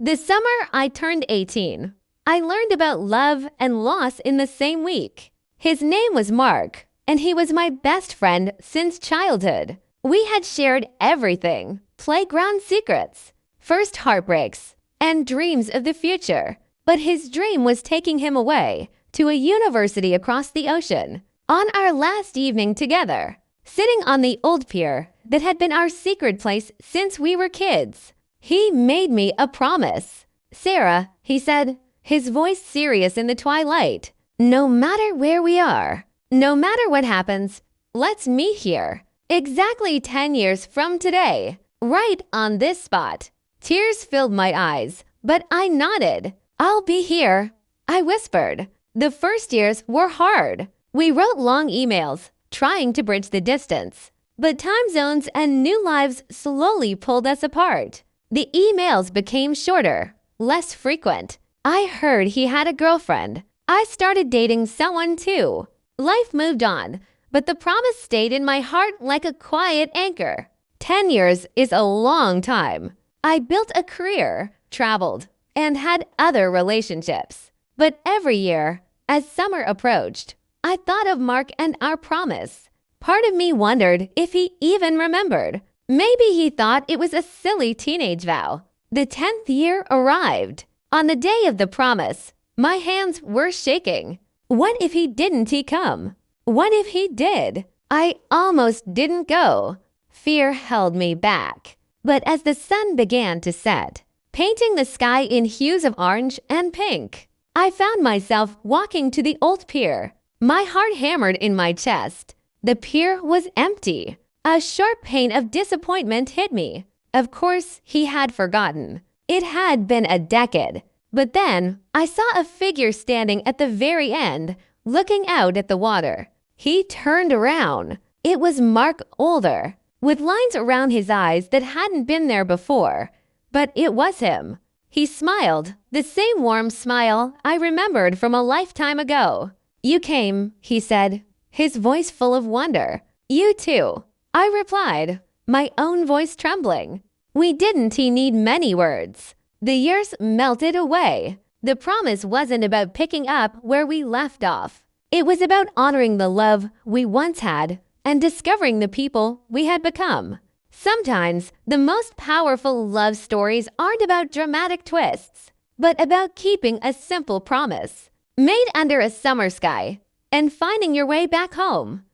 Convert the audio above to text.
This summer, I turned 18. I learned about love and loss in the same week. His name was Mark, and he was my best friend since childhood. We had shared everything: playground secrets, first heartbreaks, and dreams of the future. But his dream was taking him away to a university across the ocean. On our last evening together, sitting on the old pier that had been our secret place since we were kids, he made me a promise. "Sarah," he said, his voice serious in the twilight, "no matter where we are, no matter what happens, let's meet here. Exactly 10 years from today, right on this spot." Tears filled my eyes, but I nodded. "I'll be here," I whispered. The first years were hard. We wrote long emails, trying to bridge the distance. But time zones and new lives slowly pulled us apart. The emails became shorter, less frequent. I heard he had a girlfriend. I started dating someone too. Life moved on, but the promise stayed in my heart like a quiet anchor. 10 years is a long time. I built a career, traveled, and had other relationships. But every year, as summer approached, I thought of Mark and our promise. Part of me wondered if he even remembered. Maybe he thought it was a silly teenage vow. The 10th year arrived. On the day of the promise, my hands were shaking. What if he didn't come? What if he did? I almost didn't go. Fear held me back. But as the sun began to set, painting the sky in hues of orange and pink, I found myself walking to the old pier. My heart hammered in my chest. The pier was empty. A sharp pain of disappointment hit me. Of course, he had forgotten. It had been a decade. But then, I saw a figure standing at the very end, looking out at the water. He turned around. It was Mark Older, with lines around his eyes that hadn't been there before. But it was him. He smiled, the same warm smile I remembered from a lifetime ago. "You came," he said, his voice full of wonder. "You too," I replied, my own voice trembling. We didn't need many words. The years melted away. The promise wasn't about picking up where we left off. It was about honoring the love we once had and discovering the people we had become. Sometimes the most powerful love stories aren't about dramatic twists, but about keeping a simple promise made under a summer sky and finding your way back home.